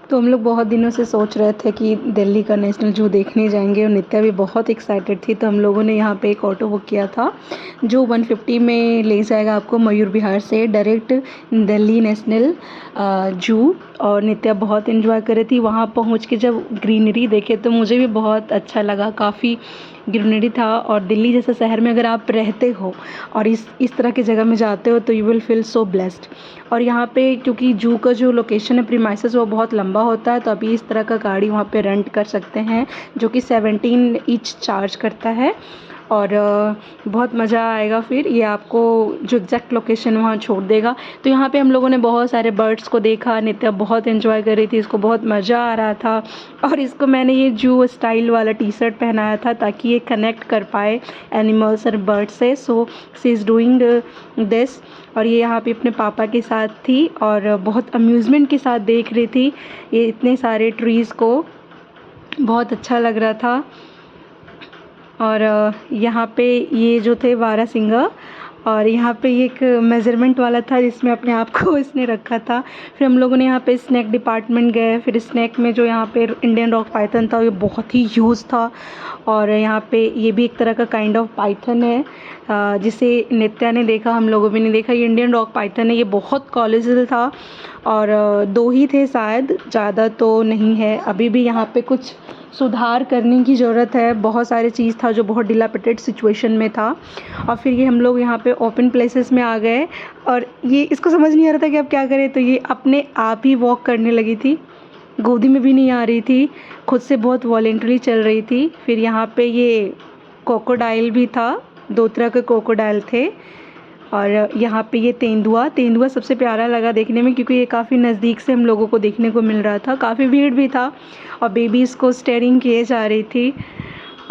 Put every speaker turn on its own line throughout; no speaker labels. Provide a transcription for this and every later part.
तो हम लोग बहुत दिनों से सोच रहे थे कि दिल्ली का नेशनल ज़ू देखने जाएंगे और नित्या भी बहुत एक्साइटेड थी। तो हम लोगों ने यहाँ पे एक ऑटो बुक किया था जो 150 में ले जाएगा आपको मयूर विहार से डायरेक्ट दिल्ली नेशनल ज़ू। और नित्या बहुत एंजॉय कर रही थी। वहाँ पहुँच के जब ग्रीनरी देखे तो मुझे भी बहुत अच्छा लगा, काफ़ी ग्रीनरी था। और दिल्ली जैसे शहर में अगर आप रहते हो और इस तरह की जगह में जाते हो तो you will feel so blessed. और यहाँ पे क्योंकि जू का जो लोकेशन है प्रीमाइसेस वो बहुत लंबा होता है, तो अभी इस तरह का गाड़ी वहाँ पे रेंट कर सकते हैं जो कि 17 ईच चार्ज करता है। और बहुत मज़ा आएगा। फिर ये आपको जो एग्जैक्ट लोकेशन वहाँ छोड़ देगा। तो यहाँ पे हम लोगों ने बहुत सारे बर्ड्स को देखा। नित्या बहुत एंजॉय कर रही थी, इसको बहुत मज़ा आ रहा था। और इसको मैंने ये जू स्टाइल वाला टी शर्ट पहनाया था ताकि ये कनेक्ट कर पाए एनिमल्स और बर्ड्स से। So she is doing this. और ये यहाँ पे अपने पापा के साथ थी और बहुत अम्यूज़मेंट के साथ देख रही थी ये इतने सारे ट्रीज़ को, बहुत अच्छा लग रहा था। और यहाँ पे ये जो थे बारहसिंगा, और यहाँ पे एक मेज़रमेंट वाला था जिसमें अपने आप को इसने रखा था। फिर हम लोगों ने यहाँ पे स्नैक डिपार्टमेंट गए। फिर स्नैक में जो यहाँ पे इंडियन रॉक पाइथन था ये बहुत ही ह्यूज था। और यहाँ पे ये भी एक तरह का काइंड ऑफ पाइथन है जिसे नित्या ने देखा, हम लोगों भी ने देखा। ये इंडियन रॉक पाइथन है, ये बहुत कॉलोसल था और 2 ही थे शायद, ज़्यादा तो नहीं है। अभी भी यहाँ पे कुछ सुधार करने की ज़रूरत है। बहुत सारे चीज़ था जो बहुत डिलापिटेड सिचुएशन में था। और फिर ये हम लोग यहाँ पे ओपन प्लेसेस में आ गए और ये इसको समझ नहीं आ रहा था कि अब क्या करें, तो ये अपने आप ही वॉक करने लगी थी, गोदी में भी नहीं आ रही थी, खुद से बहुत वॉलेंटरी चल रही थी। फिर यहाँ पे ये क्रोकोडाइल भी था, 2 तरह के क्रोकोडाइल थे। और यहाँ पे ये तेंदुआ सबसे प्यारा लगा देखने में क्योंकि ये काफ़ी नज़दीक से हम लोगों को देखने को मिल रहा था। काफ़ी भीड़ भी था और बेबीज़ को स्टेयरिंग किए जा रही थी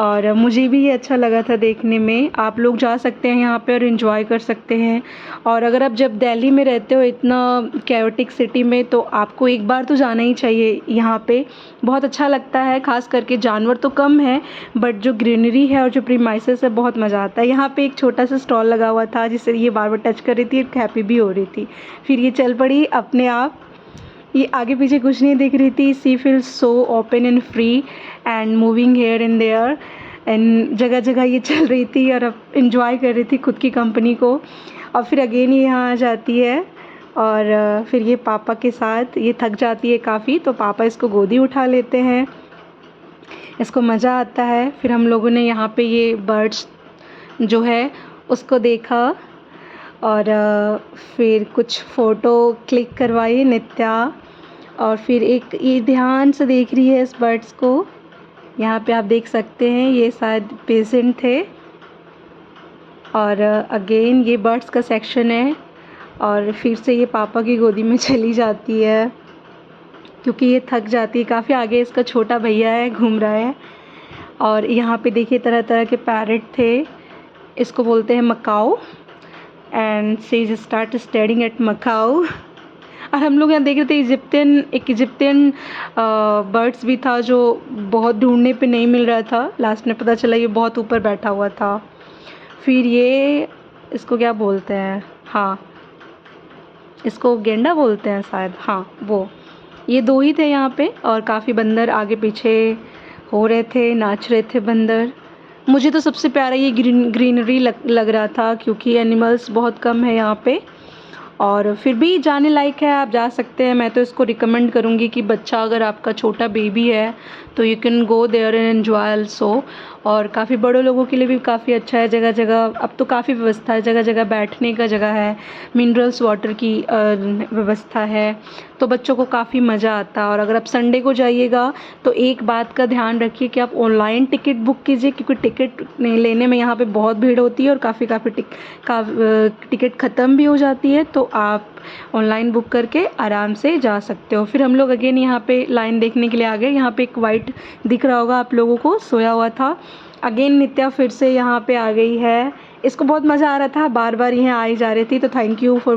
और मुझे भी ये अच्छा लगा था देखने में। आप लोग जा सकते हैं यहाँ पे और इन्जॉय कर सकते हैं। और अगर आप जब दिल्ली में रहते हो इतना कैओटिक सिटी में, तो आपको एक बार तो जाना ही चाहिए यहाँ पे। बहुत अच्छा लगता है, ख़ास करके जानवर तो कम है बट जो ग्रीनरी है और जो प्रीमाइसेस है बहुत मज़ा आता है। यहाँ पे एक छोटा सा स्टॉल लगा हुआ था जिससे ये बार बार टच कर रही थी, हैप्पी भी हो रही थी। फिर ये चल पड़ी अपने आप, ये आगे पीछे कुछ नहीं देख रही थी। See feel so open and free and moving here and there and जगह जगह ये चल रही थी और अब इंजॉय कर रही थी खुद की कंपनी को। और फिर अगेन ये यहाँ आ जाती है और फिर ये पापा के साथ ये थक जाती है काफ़ी, तो पापा इसको गोदी उठा लेते हैं, इसको मज़ा आता है। फिर हम लोगों ने यहाँ पे ये बर्ड्स जो है उसको देखा और फिर कुछ फ़ोटो क्लिक करवाई नित्या। और फिर एक ये ध्यान से देख रही है इस बर्ड्स को। यहाँ पे आप देख सकते हैं ये शायद पेशेंट थे। और अगेन ये बर्ड्स का सेक्शन है और फिर से ये पापा की गोदी में चली जाती है क्योंकि ये थक जाती है काफ़ी। आगे इसका छोटा भैया है, घूम रहा है। और यहाँ पे देखिए तरह तरह के पैरट थे, इसको बोलते हैं Macau and she start steering at Macau. और हम लोग यहाँ देख रहे थे इजिप्टियन बर्ड्स भी था जो बहुत ढूंढने पे नहीं मिल रहा था। लास्ट में पता चला ये बहुत ऊपर बैठा हुआ था। फिर ये इसको क्या बोलते हैं, हाँ इसको गेंडा बोलते हैं शायद, हाँ वो। ये 2 ही थे यहाँ पे और काफ़ी बंदर आगे पीछे हो रहे थे, नाच रहे थे बंदर। मुझे तो सबसे प्यारा ये ग्रीनरी लग रहा था क्योंकि एनिमल्स बहुत कम है यहाँ पे और फिर भी जाने लायक है, आप जा सकते हैं। मैं तो इसको रिकमेंड करूँगी कि बच्चा अगर आपका छोटा बेबी है तो you can go there and enjoy also. और काफ़ी बड़े लोगों के लिए भी काफ़ी अच्छा है। जगह जगह अब तो काफ़ी व्यवस्था है, जगह जगह बैठने का जगह है, मिनरल्स वाटर की व्यवस्था है, तो बच्चों को काफ़ी मज़ा आता है। और अगर आप संडे को जाइएगा तो एक बात का ध्यान रखिए कि आप ऑनलाइन टिकट बुक कीजिए क्योंकि टिकट लेने में यहाँ पे बहुत भीड़ होती है और काफ़ी टिकट ख़त्म भी हो जाती है, तो आप ऑनलाइन बुक करके आराम से जा सकते हो। फिर हम लोग अगेन यहाँ पे लाइन देखने के लिए आ गए। यहाँ पे एक वाइट दिख रहा होगा आप लोगों को, सोया हुआ था। अगेन नित्या फिर से यहाँ पे आ गई है, इसको बहुत मज़ा आ रहा था, बार बार यहाँ आई जा रही थी। तो थैंक यू फॉर